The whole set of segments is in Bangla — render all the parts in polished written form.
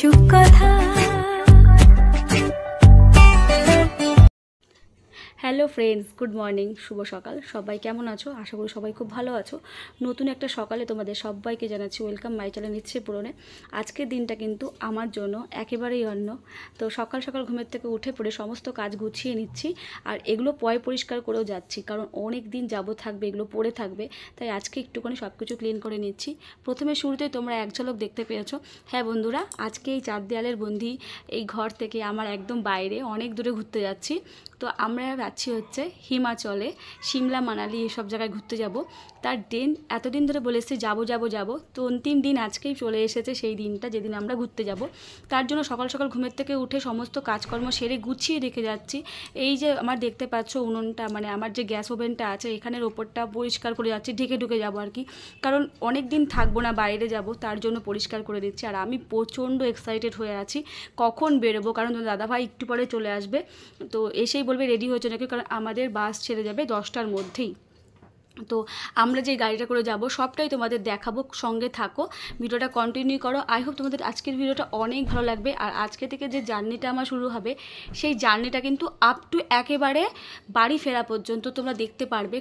কিছু কথা। হ্যালো ফ্রেন্ডস, গুড মর্নিং, শুভ সকাল। সবাই কেমন আছো? আশা করি সবাই খুব ভালো আছো। নতুন একটা সকালে তোমাদের সবাইকে জানাচ্ছি ওয়েলকাম মাই চ্যানেল ইচ্ছে পূরণে। আজকের দিনটা কিন্তু আমার জন্য একেবারেই অন্য। তো সকাল সকাল ঘুমের থেকে উঠে পড়ে সমস্ত কাজ গুছিয়ে নিচ্ছি, আর এগুলো পরিষ্কার করেও যাচ্ছি, কারণ অনেক দিন যাবত থাকবে, এগুলো পড়ে থাকবে, তাই আজকে একটুখানি সব কিছু ক্লিন করে নিচ্ছি। প্রথমে শুরুতেই তোমরা এক ঝলক দেখতে পেয়েছো। হ্যাঁ বন্ধুরা, আজকে এই চার দেয়ালের বন্দি এই ঘর থেকে আমার একদম বাইরে অনেক দূরে ঘুরতে যাচ্ছি। তো আমরা যাচ্ছি হচ্ছে হিমাচলে, সিমলা মানালি এসব জায়গায় ঘুরতে যাব। তার দিন এতদিন ধরে বলে এসেছি যাব, তো অন্তিম দিন আজকেই চলে এসেছে, সেই দিনটা যেদিন আমরা ঘুরতে যাব। তার জন্য সকাল সকাল ঘুমের থেকে উঠে সমস্ত কাজকর্ম সেরে গুছিয়ে রেখে যাচ্ছি। এই যে আমার দেখতে পাচ্ছ উনুনটা, মানে আমার যে গ্যাস ওভেনটা আছে এখানের ওপরটা পরিষ্কার করে যাচ্ছি, ঢুকে যাবো আর কি, কারণ অনেক দিন থাকবো না, বাইরে যাব, তার জন্য পরিষ্কার করে দিচ্ছি। আর আমি প্রচণ্ড এক্সাইটেড হয়ে আছি কখন বেরোবো, কারণ দাদাভাই একটু পরে চলে আসবে। তো এসেই বলবে রেডি হয়েছে নাকি, কারণ আমাদের বাস ছেড়ে যাবে 10টার মধ্যেই। তো আমরা যে গাড়িটা করে যাব সবটাই তোমাদের দেখাবো, সঙ্গে থাকো, ভিডিওটা কন্টিনিউ করো। আই হোপ তোমাদের আজকের ভিডিওটা অনেক ভালো লাগবে। আর আজকে থেকে যে জার্নিটা আমার শুরু হবে, সেই জার্নিটা কিন্তু আপ টু একেবারে বাড়ি ফেরা পর্যন্ত তোমরা দেখতে পারবে,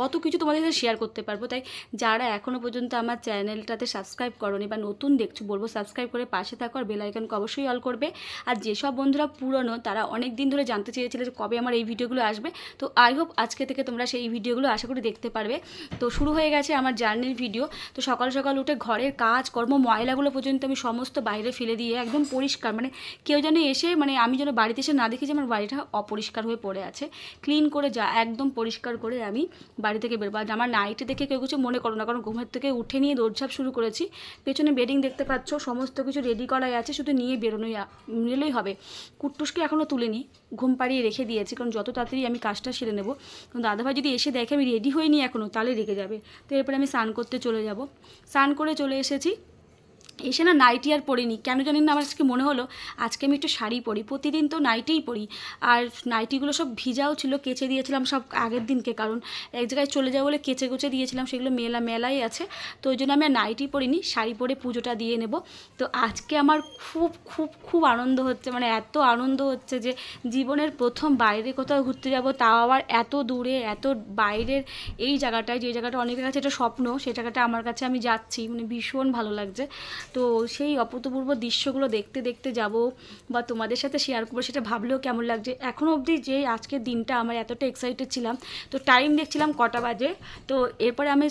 কত কিছু তোমাদের সাথে শেয়ার করতে পারবো। তাই যারা এখনও পর্যন্ত আমার চ্যানেলটাতে সাবস্ক্রাইব করোনি বা নতুন দেখছো, বলবো সাবস্ক্রাইব করে পাশে থাকো, আর বেল আইকনকে অবশ্যই অল করবে। আর যেসব বন্ধুরা পুরনো, তারা অনেক দিন ধরে জানতে চেয়েছিল যে কবে আমার এই ভিডিওগুলো আসবে, তো আই হোপ আজকে থেকে তোমরা সেই ভিডিওগুলো আশা করি দেখতে পারবে। তো শুরু হয়ে গেছে আমার জার্নির ভিডিও। তো সকাল সকাল উঠে ঘরের কাজকর্ম ময়লাগুলো পর্যন্ত আমি সমস্ত বাইরে ফেলে দিয়ে একদম পরিষ্কার, মানে কেউ যেন এসে, মানে আমি যেন বাড়িতে এসে না দেখি যে আমার বাড়িটা অপরিষ্কার হয়ে পড়ে আছে, ক্লিন করে একদম পরিষ্কার করে আমি বাড়ি থেকে বেরোবো। আর আমার নাইটে দেখে কেউ কিছু মনে করো না, কারণ ঘুমের থেকে উঠে নিয়ে দৌড়ঝাঁপ শুরু করেছি। পেছনে বেডিং দেখতে পাচ্ছ, সমস্ত কিছু রেডি করাই আছে, শুধু নিয়ে নিলেই হবে। কুট্টুসকে এখনও তুলিনি, ঘুম পাড়িয়ে রেখে দিয়েছি, কারণ যত তাড়াতাড়ি আমি কাজটা সেরে নেবো। কারণ দাদাভাই যদি এসে দেখে আমি রেডি হইনি এখনও, তাহলে রেগে যাবে। তো এরপরে আমি স্নান করতে চলে যাব। স্নান করে চলে এসেছি, এসে না নাইটি আর পরিনি, কেন জানি না আমার আজকে মনে হলো আজকে আমি একটু শাড়ি পরি, প্রতিদিন তো নাইটিই পরি। আর নাইটিগুলো সব ভিজাও ছিল, কেচে দিয়েছিলাম সব আগের দিনকে, কারণ এক জায়গায় চলে যাবো বলে কেচে দিয়েছিলাম, সেগুলো মেলাই আছে। তো ওই জন্য আমি আর নাইটি পরিনি, শাড়ি পরে পুজোটা দিয়ে নেব। তো আজকে আমার খুব আনন্দ হচ্ছে, মানে এত আনন্দ হচ্ছে যে জীবনের প্রথম বাইরে কোথাও ঘুরতে যাব, তাও আবার এত দূরে, এত বাইরের এই জায়গাটায়, যে জায়গাটা অনেকের কাছে এটা স্বপ্ন, সেই জায়গাটা আমার কাছে আমি যাচ্ছি, মানে ভীষণ ভালো লাগছে। তো সেই অভূতপূর্ব দৃশ্যগুলো দেখতে দেখতে যাব বা তোমাদের সাথে শেয়ার করবো, সেটা ভাবলেও কেমন লাগছে। এখনও অবধি যে আজকের দিনটা আমার এতটা এক্সাইটেড ছিলাম। তো টাইম দেখছিলাম কটা বাজে। তো এরপরে আমি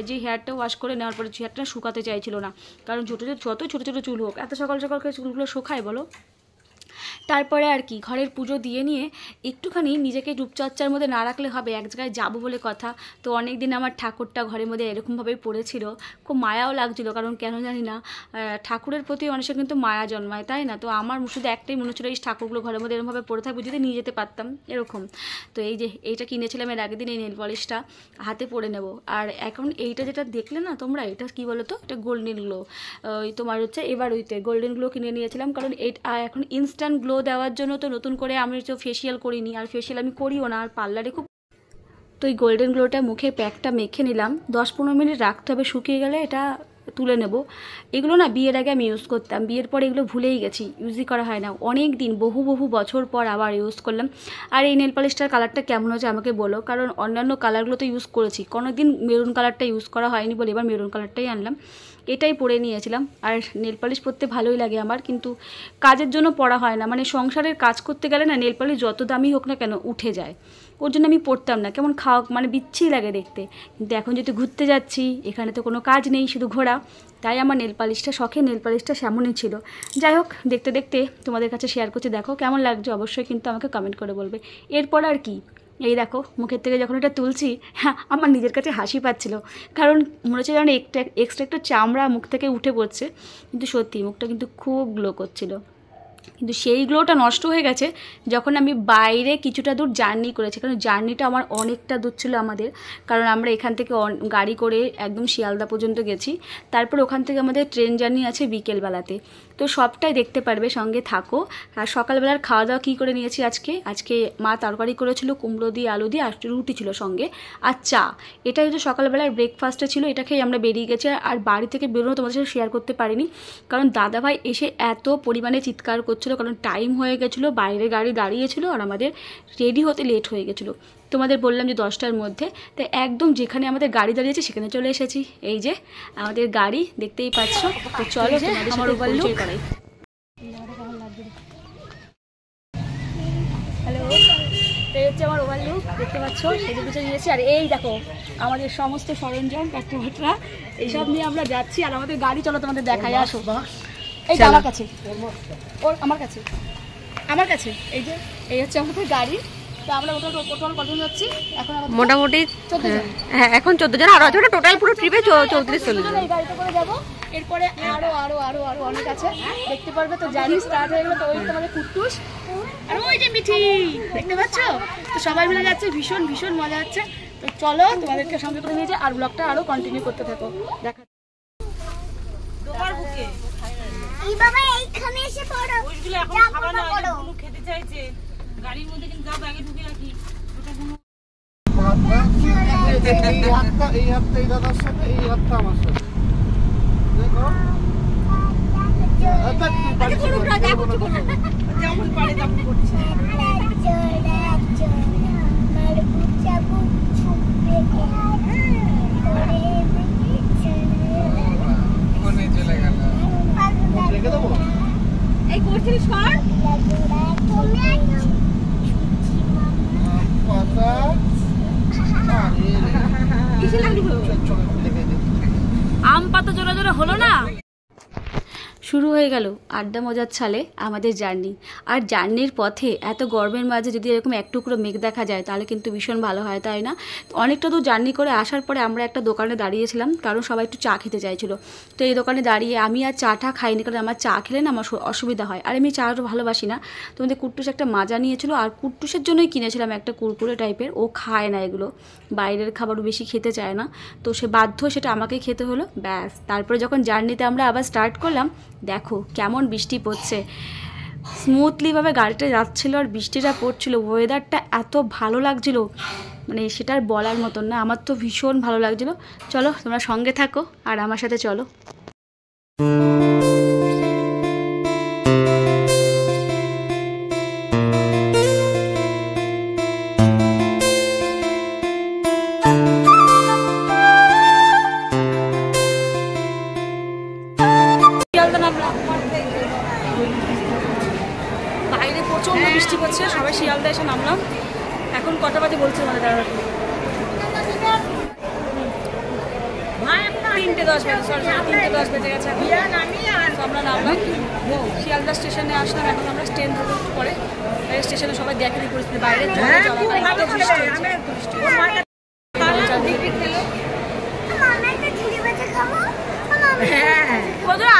যে হেয়ারটা ওয়াশ করে নেওয়ার পরে হেয়ারটা শুকাতে চাইছিল না, কারণ যত ছোটো ছোটো চুল হোক, এত সকাল সকালকে চুলগুলো শুকায় বলো। তারপরে আর কি, ঘরের পুজো দিয়ে নিয়ে একটুখানি নিজেকে রূপচর্চার মধ্যে না রাখলে হবে, এক জায়গায় যাবো বলে কথা। তো অনেক দিন আমার ঠাকুরটা ঘরের মধ্যে এরকমভাবেই পড়েছিল, খুব মায়াও লাগছিলো, কারণ কেন জানি না ঠাকুরের প্রতি মানুষের কিন্তু মায়া জন্মায়, তাই না? তো আমার শুধু একটাই মনে হচ্ছিলো এই ঠাকুরগুলো ঘরের মধ্যে এরকমভাবে পড়ে থাকবে, যদি নিয়ে যেতে পারতাম এরকম। তো এই যে এইটা কিনেছিলাম এর আগের দিন, এই নেল পলিশটা হাতে পরে নেব। আর এখন এইটা যেটা দেখলে না তোমরা, এটা কী বলো তো, এটা গোল্ডেন গ্লো, ওই তোমার হচ্ছে এবার ওইতে গোল্ডেন গ্লো কিনে নিয়েছিলাম, কারণ এখন ইনস্ট্যান্ট গ্লো দেওয়ার জন্য তো নতুন করে আমি তো ফেসিয়াল করিনি, আর ফেসিয়াল আমি করিও না, আর পার্লারে খুব। তো এই গোল্ডেন গ্লোটা মুখে প্যাকটা মেখে নিলাম, 10-15 মিনিট রাখতে হবে, শুকিয়ে গেলে এটা তুলে নেব। এগুলো না বিয়ের আগে আমি ইউজ করতাম, বিয়ের পর এগুলো ভুলেই গেছি, ইউজই করা হয় না। অনেক দিন, বহু বছর পর আবার ইউজ করলাম। আর এই নেল পলিশটার কালারটা কেমন হচ্ছে আমাকে বলো, কারণ অন্যান্য কালারগুলো তো ইউজ করেছি, কোনো দিন মেরুন কালারটা ইউজ করা হয়নি বলে এবার মেরুন কালারটাই আনলাম। এটাই পরে নিয়েছিলাম। আর নেল পলিশ পরতে ভালোই লাগে আমার, কিন্তু কাজের জন্য পরা হয় না, মানে সংসারের কাজ করতে গেলে না নেল পলিশ যত দামি হোক না কেন উঠে যায়, ওর জন্য আমি পরতাম না, কেমন মানে বিচ্ছিরি লাগে দেখতে। কিন্তু এখন যেহেতু ঘুরতে যাচ্ছি, এখানে তো কোনো কাজ নেই, শুধু ঘোরা, তাই আমার নেল পালিশটা, শখের নেল পালিশটা সেমনই ছিল। যাই হোক, দেখতে দেখতে তোমাদের কাছে শেয়ার করছি, দেখো কেমন লাগছে, অবশ্যই কিন্তু আমাকে কমেন্ট করে বলবে। এরপর আর কি, এই দেখো মুখের থেকে যখন এটা তুলছি, হ্যাঁ আমার নিজের কাছে হাসি পাচ্ছিল, কারণ মনে হচ্ছে যেন এক্সট্রা একটা চামড়া মুখ থেকে উঠে পড়ছে, কিন্তু সত্যি মুখটা কিন্তু খুব গ্লো করছিল। কিন্তু সেই গ্লোটা নষ্ট হয়ে গেছে যখন আমি বাইরে কিছুটা দূর জার্নি করেছি, কারণ জার্নিটা আমার অনেকটা দূর ছিল আমাদের, কারণ আমরা এখান থেকে গাড়ি করে একদম শিয়ালদা পর্যন্ত গেছি, তারপর ওখান থেকে আমাদের ট্রেন জার্নি আছে বিকেলবেলাতে। তো সবটাই দেখতে পারবে, সঙ্গে থাকো। আর সকালবেলার খাওয়া দাওয়া কী করে নিয়েছি আজকে মা তরকারি করেছিল কুমড়ো দিয়ে আলু দিয়ে, আর রুটি ছিল সঙ্গে, আর চা। এটা হচ্ছে সকালবেলার ব্রেকফাস্টে ছিল, এটা খেয়ে আমরা বেরিয়ে গেছি। আর বাড়ি থেকে বেরোনো তোমাদের সাথে শেয়ার করতে পারিনি, কারণ দাদাভাই এসে এত পরিমাণে চিৎকার করছিল, কারণ টাইম হয়ে গেছিলো, বাইরে গাড়ি দাঁড়িয়েছিল আর আমাদের রেডি হতে লেট হয়ে গেছিলো। তোমাদের বললাম যে 10টার মধ্যে, তাই একদম যেখানে আমাদের গাড়ি দাঁড়িয়েছে সেখানে চলে এসেছি। এই যে আমাদের গাড়ি দেখতেই পাচ্ছ। তো চলো তোমাদের সাথে পরিচয় করাই। হ্যালো, এই হচ্ছে আমার ওভারলুক, দেখতে পাচ্ছ সেদিকে পিছিয়ে নিয়েছি। আর এই দেখো আমাদের সমস্ত সরঞ্জাম কাঠপটরা এইসব নিয়ে আমরা যাচ্ছি। আর আমাদের গাড়ি, চলো তোমাদের দেখাই, আসো। এই আমার কাছে, আমার কাছে এই যে এই হচ্ছে আমাদের গাড়ি। তো আমরা টোটাল কতজন যাচ্ছি এখন? মোটামুটি 14 জন। হ্যাঁ, এখন 14 জন, আর টোটাল পুরো ট্রিপে 34 চলে জন এই গাড়িতে করে যাবো। এরপরে আরো আরো আরো আরো অনেক আছে, দেখতে পারবে। তো জার্নি স্টার্ট হয়ে গেলো। তো ওই তোমাদের কুট্টুস আর ওই যে মিঠি, দেখতে পাচ্ছ? তো সবাই মিলে যাচ্ছে, ভীষণ ভীষণ মজা হচ্ছে। তো চলো তোমাদেরকে সঙ্গে করে নিয়ে যাই, আর ব্লগটা আরো কন্টিনিউ করতে থাকো। দেখা এই বাবা এইখানে এসে পড়ো, ওইগুলো এখন খাবার না, ওইগুলো খেতে চাইছে গাড়ির মধ্যে, কিন্তু যাও ব্যাগে ঢুকে রাখি ওটা কোনো এই হাতটা এই দাদার সাথে, এই হাতটা আমার সাথে, দেখো যেমন পারে তেমন করছে। এই করছিস কর আম পাতা জোড়া জোড়া হলো না। শুরু হয়ে গেল আড্ডা মজার ছালে আমাদের জার্নি। আর জার্নির পথে এত গরমের মাঝে যদি এরকম এক টুকরো মেঘ দেখা যায় তাহলে কিন্তু ভীষণ ভালো হয়, তাই না? অনেকটা দূর জার্নি করে আসার পরে আমরা একটা দোকানে দাঁড়িয়েছিলাম, কারণ সবাই একটু চা খেতে চাইছিল। তো এই দোকানে দাঁড়িয়ে আমি আর চাটা খাইনি, কারণ আমার চা খেলে না আমার অসুবিধা হয়, আর আমি চাটা ভালোবাসি না। তোমাদের কুট্টুস একটা মাজা নিয়েছিল, আর কুট্টুসের জন্যই কিনেছিলাম একটা কুরকুরে টাইপের। ও খায় না এগুলো, বাইরের খাবারও বেশি খেতে চায় না, তো সে বাধ্য সেটা আমাকেই খেতে হলো। ব্যাস, তারপরে যখন জার্নিতে আমরা আবার স্টার্ট করলাম, দেখো কেমন বৃষ্টি পড়ছে, স্মুথলিভাবে গাড়িটা যাচ্ছিল আর বৃষ্টিটা পড়ছিল। ওয়েদারটা এত ভালো লাগছিল, মানে সেটা আর বলার মতন না। আমার তো ভীষণ ভালো লাগছিল। চলো তোমরা সঙ্গে থাকো আর আমার সাথে চলো। বাইরে প্রচন্ড বৃষ্টি পড়ছে, সবাই শিয়ালদা এসে নামলাম। এখন কটা বাজে বলছে মানে দাঁড়া, 3:10 বাজে, সরি 3:10 বেজে গেছে। আমরা নামলাম শিয়ালদা স্টেশনে, আসলাম। এখন আমরা ট্রেন ধরবো পরে। স্টেশনে সবাই দেখেনি পরিস্থিতি, বাইরে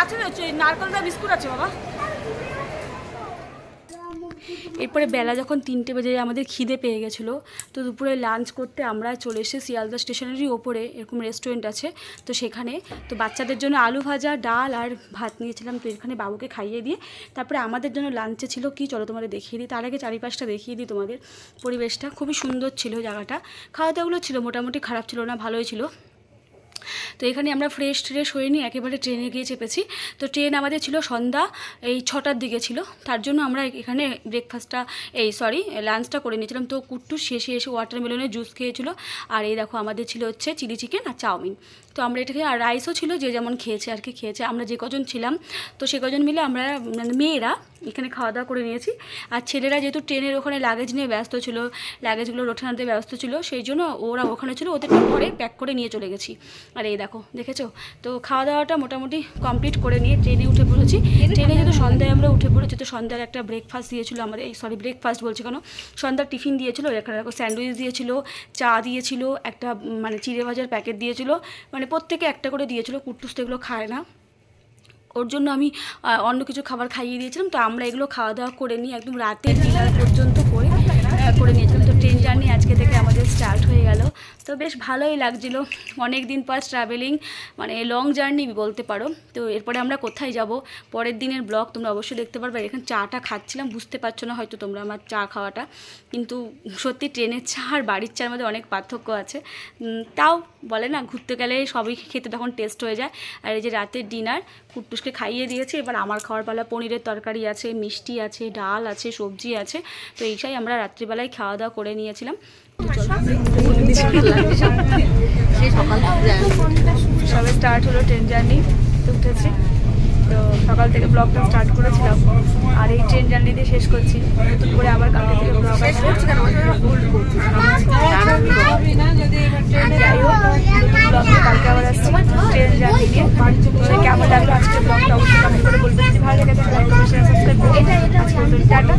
আছে নারকেল দা বিস্কুট আছে বাবা। এরপরে বেলা যখন 3টে বেজে আমাদের খিদে পেয়ে গেছিলো, তো দুপুরে লাঞ্চ করতে আমরা চলে এসেছি শিয়ালদা স্টেশনেরই ওপরে এরকম রেস্টুরেন্ট আছে, তো সেখানে। তো বাচ্চাদের জন্য আলু ভাজা, ডাল আর ভাত নিয়েছিলাম, তো এখানে বাবুকে খাইয়ে দিয়ে তারপরে আমাদের জন্য লাঞ্চে ছিল কি, চলো তোমাদের দেখিয়ে দিই। তার আগে চারিপাশটা দেখিয়ে দিই তোমাদের। পরিবেশটা খুবই সুন্দর ছিল, জায়গাটা খাওয়া দাওয়াগুলো ছিল মোটামুটি, খারাপ ছিল না, ভালোই ছিল। তো এখানে আমরা ফ্রেশ হয়ে নিয়ে একেবারে ট্রেনে গিয়ে চেপেছি। তো ট্রেন আমাদের ছিল সন্ধ্যা এই 6টার দিকে ছিল, তার জন্য আমরা এখানে লাঞ্চটা করে নিয়েছিলাম। তো কুট্টু শেষে এসে ওয়াটারমেলনের জুস খেয়েছিল। আর এই দেখো আমাদের ছিল হচ্ছে চিলি চিকেন আর চাউমিন। তো আমরা এটা খেয়ে, আর রাইসও ছিল, যে যেমন খেয়েছে আর কি খেয়েছে। আমরা যে কজন ছিলাম তো সে কজন মিলে আমরা মানে মেয়েরা এখানে খাওয়া দাওয়া করে নিয়েছি। আর ছেলেরা যেহেতু ট্রেনের ওখানে লাগেজ নিয়ে ব্যস্ত ছিল, লাগেজগুলো ওঠানোতে ব্যস্ত ছিল, সেই জন্য ওরা ওখানে ছিল, ওদের ঘরে প্যাক করে নিয়ে চলে গেছি। আর এই দেখো দেখেছো, তো খাওয়া দাওয়াটা মোটামুটি কমপ্লিট করে নিয়ে ট্রেনে উঠে পড়েছি। ট্রেনে যেহেতু সন্ধ্যায় আমরা উঠে পড়েছি, তো সন্ধ্যার একটা ব্রেকফাস্ট দিয়েছিলো আমাদের, ব্রেকফাস্ট বলছি কেন, সন্ধ্যার টিফিন দিয়েছিলো। এখানে দেখো স্যান্ডউইচ দিয়েছিল, চা দিয়েছিল, একটা মানে চিড়ে ভাজার প্যাকেট দিয়েছিল, মানে প্রত্যেকে একটা করে দিয়েছিল। কুট্টুস তো এগুলো খায় না, ওর জন্য আমি অন্য কিছু খাবার খাইয়ে দিয়েছিলাম। তো আমরা এগুলো খাওয়া দাওয়া করে নিই একদম রাতে ডিনার পর্যন্ত করে নিয়েছিলাম। তো ট্রেন জার্নি আজকে থেকে আমাদের স্টার্ট হয়ে গেল। তো বেশ ভালোই লাগছিলো, অনেক দিন পর ট্রাভেলিং, মানে লং জার্নি বলতে পারো। তো এরপরে আমরা কোথায় যাব পরের দিনের ব্লগ তোমরা অবশ্যই দেখতে পারবে। এখানে চাটা খাচ্ছিলাম, বুঝতে পারছো না হয়তো তোমরা আমার চা খাওয়াটা, কিন্তু সত্যি ট্রেনের চা আর বাড়ির চার মধ্যে অনেক পার্থক্য আছে। তাও বলে না ঘুরতে গেলে সবই খেতে তখন টেস্ট হয়ে যায়। আর এই যে রাতের ডিনার কুট্টুসকে খাইয়ে দিয়েছে, এবার আমার খাওয়ার পালা। পনিরের তরকারি আছে, মিষ্টি আছে, ডাল আছে, সবজি আছে। তো এইটাই আমরা রাত্রিবেলায় খাওয়া দাওয়া করে নিয়েছিলাম। সবে স্টার্ট হলো ট্রেন জার্নি, তো উঠেছি। তো সকাল থেকে ব্লগটা স্টার্ট করেছিলাম আর এই ট্রেন জার্নি দিয়ে শেষ করছি। নতুন করে আবার কালকে থেকে ব্লগ আসবে। যাই হোক, নতুন ব্লগে কালকে আবার আসছি ট্রেন জার্নি নিয়ে। কেমন লাগলো আজকের ব্লগটা অবশ্যই কমেন্ট করে বলবেন। যদি ভালো লেগে থাকে লাইক করে শেয়ার সাবস্ক্রাইব করুন। আজকে টাটা।